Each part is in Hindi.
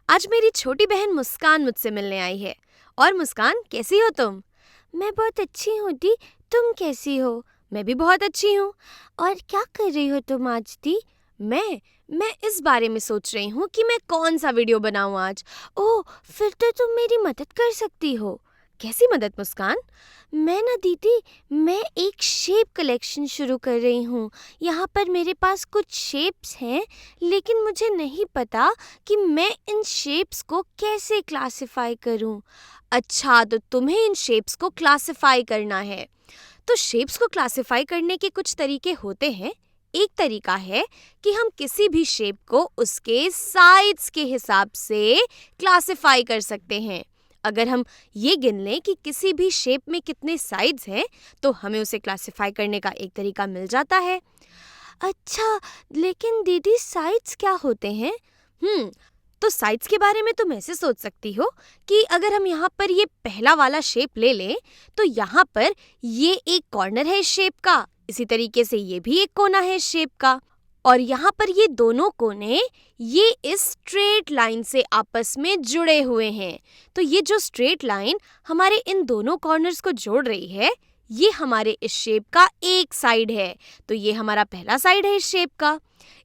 आज मेरी छोटी बहन मुस्कान मुझसे मिलने आई है। और मुस्कान, कैसी हो तुम? मैं बहुत अच्छी हूँ दी। तुम कैसी हो? मैं भी बहुत अच्छी हूँ। और क्या कर रही हो तुम आज दी? मैं इस बारे में सोच रही हूँ कि मैं कौन सा वीडियो बनाऊँ आज। ओह, फिर तो तुम मेरी मदद कर सकती हो। कैसी मदद मुस्कान? मैं ना दीदी, मैं एक शेप कलेक्शन शुरू कर रही हूँ। यहाँ पर मेरे पास कुछ शेप्स हैं, लेकिन मुझे नहीं पता कि मैं इन शेप्स को कैसे क्लासिफाई करूं। अच्छा, तो तुम्हें इन शेप्स को क्लासिफाई करना है। तो शेप्स को क्लासिफाई करने के कुछ तरीके होते हैं। एक तरीका है कि हम किसी भी शेप को उसके साइड्स के हिसाब से क्लासिफाई कर सकते हैं। अगर हम ये गिन लें कि किसी भी शेप में कितने साइड्स हैं, तो हमें उसे क्लासिफाई करने का एक तरीका मिल जाता है। अच्छा, लेकिन दीदी साइड्स क्या होते हैं? तो साइड्स के बारे में तुम ऐसे सोच सकती हो कि अगर हम यहाँ पर ये पहला वाला शेप ले लें, तो यहाँ पर ये एक कॉर्नर है इस शेप का, इसी तरीके से ये भी एक कोना है इस शेप का, और यहाँ पर ये दोनों कोने ये इस स्ट्रेट लाइन से आपस में जुड़े हुए हैं। तो ये जो स्ट्रेट लाइन हमारे इन दोनों कॉर्नर्स को जोड़ रही है, ये हमारे इस शेप का एक साइड है। तो ये हमारा पहला साइड है इस शेप का।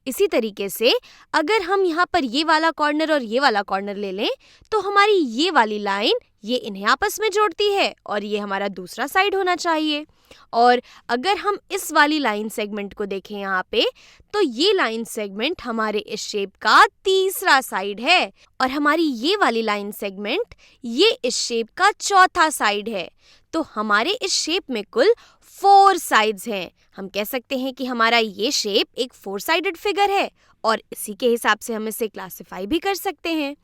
इसी तरीके से अगर हम यहाँ पर ये वाला कॉर्नर और ये वाला कॉर्नर ले लें, तो हमारी ये वाली लाइन ये इन्हें आपस में जोड़ती है और ये हमारा दूसरा साइड होना चाहिए। और अगर हम इस वाली लाइन सेगमेंट को देखें यहाँ पे, तो ये लाइन सेगमेंट हमारे इस शेप का तीसरा साइड है और हमारी ये वाली लाइन सेगमेंट ये इस शेप का चौथा साइड है। तो हमारे इस शेप में कुल 4 साइड्स हैं। हम कह सकते हैं कि हमारा ये शेप एक 4 साइडेड फिगर है और इसी के हिसाब से हम इसे क्लासिफाई भी कर सकते हैं।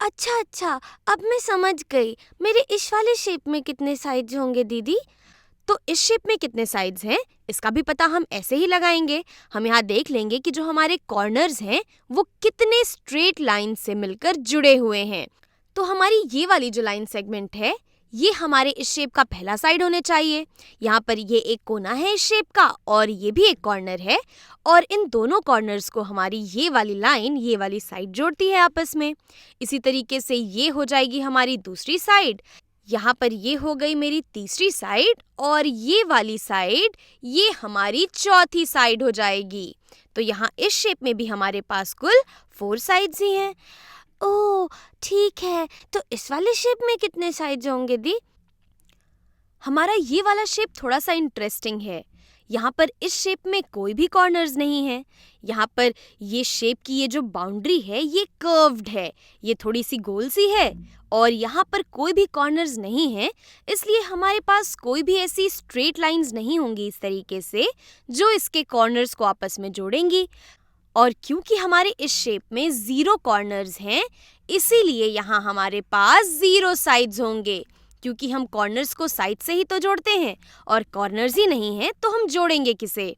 अच्छा, अब मैं समझ गई। मेरे इस वाले शेप में कितने साइड्स होंगे दीदी? तो इस शेप में कितने साइड्स हैं, इसका भी पता हम ऐसे ही लगाएंगे। हम यहाँ देख लेंगे कि जो हमारे कॉर्नर्स हैं वो कितने स्ट्रेट लाइन से मिलकर जुड़े हुए हैं। तो हमारी ये वाली जो लाइन सेगमेंट है, ये हमारे इस शेप का पहला साइड होने चाहिए। यहाँ पर ये एक कोना है इस शेप का और ये भी एक कॉर्नर है, और इन दोनों कॉर्नर्स को हमारी ये वाली लाइन ये वाली साइड जोड़ती है आपस में। इसी तरीके से ये हो जाएगी हमारी दूसरी साइड। यहाँ पर ये हो गई मेरी तीसरी साइड और ये वाली साइड ये हमारी चौथी साइड हो जाएगी। तो यहाँ इस शेप में भी हमारे पास कुल 4 साइड्स ही हैं। ओह, ठीक है। तो इस वाले शेप में कितने साइड्स होंगे दी? हमारा ये वाला शेप थोड़ा सा इंटरेस्टिंग है। यहाँ पर इस शेप में कोई भी कॉर्नर्स नहीं है। यहाँ पर ये शेप की ये जो बाउंड्री है ये कर्व्ड है, ये थोड़ी सी गोल सी है, और यहाँ पर कोई भी कॉर्नर्स नहीं है, इसलिए हमारे पास कोई भी ऐसी स्ट्रेट लाइंस नहीं होंगी इस तरीके से जो इसके कॉर्नर्स को आपस में जोड़ेंगी। और क्योंकि हमारे इस शेप में 0 कॉर्नर्स हैं, इसीलिए यहाँ हमारे पास 0 साइड्स होंगे, क्योंकि हम कॉर्नर्स को साइड से ही तो जोड़ते हैं और कॉर्नर्स ही नहीं हैं तो हम जोड़ेंगे किसे?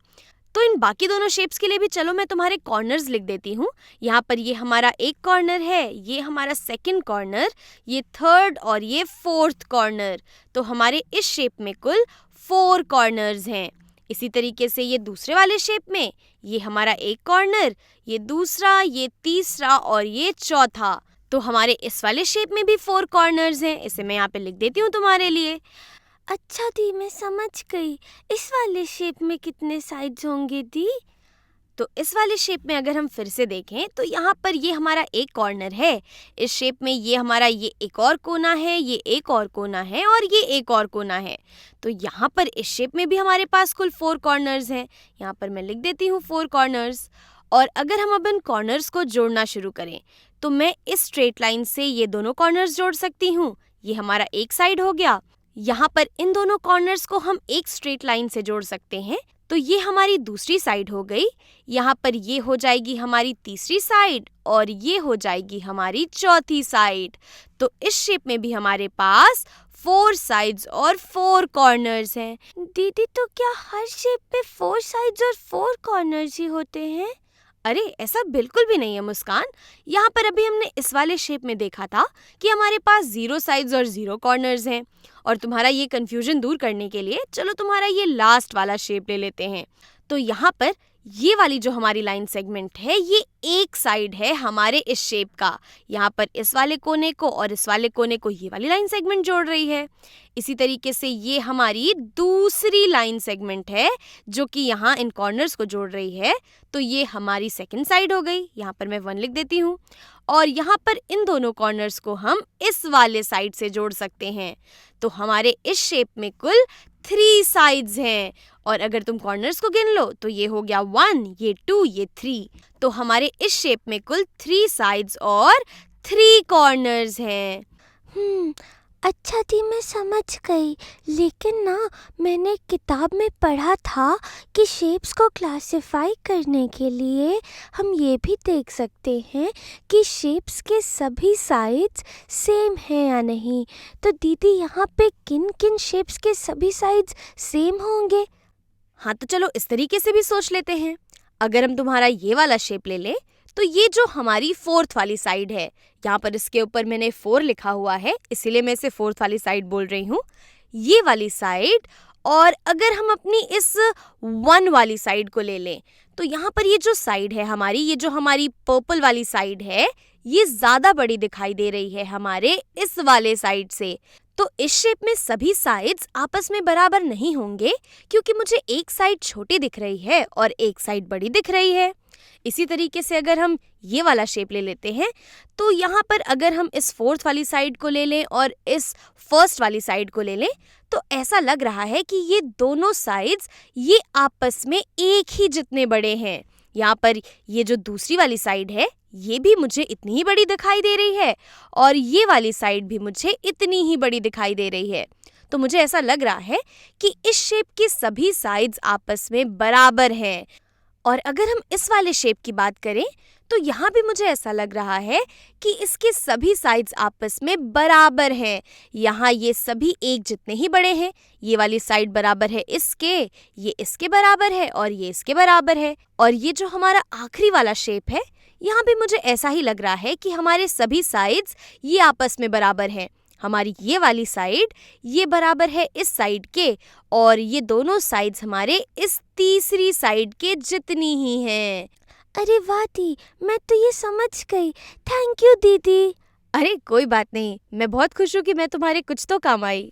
तो इन बाकी दोनों शेप्स के लिए भी चलो मैं तुम्हारे कॉर्नर्स लिख देती हूँ। यहाँ पर ये हमारा एक कॉर्नर है, ये हमारा सेकंड कॉर्नर, ये थर्ड और ये फोर्थ कॉर्नर। तो हमारे इस शेप में कुल 4 कॉर्नर्स हैं। इसी तरीके से ये दूसरे वाले शेप में ये हमारा एक कॉर्नर, ये दूसरा, ये तीसरा और ये चौथा। तो हमारे इस वाले शेप में भी 4 कॉर्नर्स हैं। इसे मैं यहाँ पे लिख देती हूँ तुम्हारे लिए। अच्छा दी, मैं समझ गई। इस वाले शेप में कितने साइड्स होंगे दी? तो इस वाले शेप में अगर हम फिर से देखें तो यहाँ पर ये हमारा एक कॉर्नर है। इस शेप में ये हमारा ये एक और कोना है, ये एक और कोना है और ये एक और कोना है। तो यहाँ पर इस शेप में भी हमारे पास कुल 4 कॉर्नर्स हैं। यहाँ पर मैं लिख देती हूँ 4 कॉर्नर्स। और अगर हम अब इन कॉर्नर्स को जोड़ना शुरू करें, तो मैं इस स्ट्रेट लाइन से ये दोनों कॉर्नर्स जोड़ सकती हूँ। ये हमारा एक साइड हो गया। यहाँ पर इन दोनों कॉर्नर्स को हम एक स्ट्रेट लाइन से जोड़ सकते हैं, तो ये हमारी दूसरी साइड हो गई। यहाँ पर ये हो जाएगी हमारी तीसरी साइड और ये हो जाएगी हमारी चौथी साइड। तो इस शेप में भी हमारे पास 4 साइड्स और 4 कॉर्नर्स हैं। दीदी, तो क्या हर शेप पे 4 साइड्स और 4 कॉर्नर्स ही होते हैं? अरे, ऐसा बिल्कुल भी नहीं है मुस्कान। यहाँ पर अभी हमने इस वाले शेप में देखा था कि हमारे पास 0 साइड्स और 0 कॉर्नर्स हैं। और तुम्हारा ये कंफ्यूजन दूर करने के लिए चलो तुम्हारा ये लास्ट वाला शेप ले लेते हैं। तो यहाँ पर ये वाली जो हमारी लाइन सेगमेंट है ये एक साइड है हमारे इस शेप का। यहाँ पर इस वाले कोने को और इस वाले कोने को ये वाली लाइन सेगमेंट जोड़ रही है। इसी तरीके से ये हमारी दूसरी लाइन सेगमेंट है जो कि यहाँ इन कॉर्नर्स को जोड़ रही है। तो ये हमारी सेकंड साइड हो गई। यहाँ पर मैं 1 लिख देती हूँ और यहाँ पर इन दोनों कॉर्नर्स को हम इस वाले साइड से जोड़ सकते हैं। तो हमारे इस शेप में कुल 3 साइड्स हैं और अगर तुम कॉर्नर्स को गिन लो तो ये हो गया 1, ये 2, ये 3। तो हमारे इस शेप में कुल 3 साइड्स और 3 कॉर्नर्स हैं। अच्छा दी, मैं समझ गई। लेकिन ना, मैंने किताब में पढ़ा था कि शेप्स को क्लासिफाई करने के लिए हम ये भी देख सकते हैं कि शेप्स के सभी साइड्स सेम हैं या नहीं। तो दीदी, यहाँ पे किन किन शेप्स के सभी साइड्स सेम होंगे? हाँ, तो चलो इस तरीके से भी सोच लेते हैं। अगर हम तुम्हारा ये वाला शेप ले लें तो ये जो हमारी 4th वाली साइड है, यहाँ पर इसके ऊपर मैंने 4 लिखा हुआ है, इसीलिए मैं इसे 4th वाली साइड बोल रही हूँ, ये वाली साइड। और अगर हम अपनी इस 1 वाली साइड को ले लें तो यहाँ पर ये जो साइड है हमारी, ये जो हमारी पर्पल वाली साइड है, ये ज़्यादा बड़ी दिखाई दे रही है हमारे इस वाले साइड से। तो इस शेप में सभी साइड्स आपस में बराबर नहीं होंगे क्योंकि मुझे एक साइड छोटी दिख रही है और एक साइड बड़ी दिख रही है। इसी तरीके से अगर हम ये वाला शेप ले लेते हैं तो यहाँ पर अगर हम इस 4th वाली साइड को ले लें और इस 1st वाली साइड को ले लें तो ऐसा लग रहा है कि ये दोनों साइड्स ये आपस में एक ही जितने बड़े हैं। यहाँ पर ये जो दूसरी वाली साइड है ये भी मुझे इतनी ही बड़ी दिखाई दे रही है और ये वाली साइड भी मुझे इतनी ही बड़ी दिखाई दे रही है। तो मुझे ऐसा लग रहा है कि इस शेप की सभी साइड्स आपस में बराबर हैं। और अगर हम इस वाले शेप की बात करें तो यहाँ भी मुझे ऐसा लग रहा है कि इसके सभी साइड्स आपस में बराबर हैं। यहाँ ये सभी एक जितने ही बड़े हैं। ये वाली साइड बराबर है इसके, ये इसके बराबर है और ये इसके बराबर है। और ये जो हमारा आखिरी वाला शेप है, यहाँ भी मुझे ऐसा ही लग रहा है कि हमारे सभी साइड्स ये आपस में बराबर हैं। हमारी ये वाली साइड ये बराबर है इस साइड के और ये दोनों साइड्स हमारे इस तीसरी साइड के जितनी ही हैं। अरे वाह दी, मैं तो ये समझ गई। थैंक यू दीदी। अरे कोई बात नहीं, मैं बहुत खुश हूँ कि मैं तुम्हारे कुछ तो काम आई।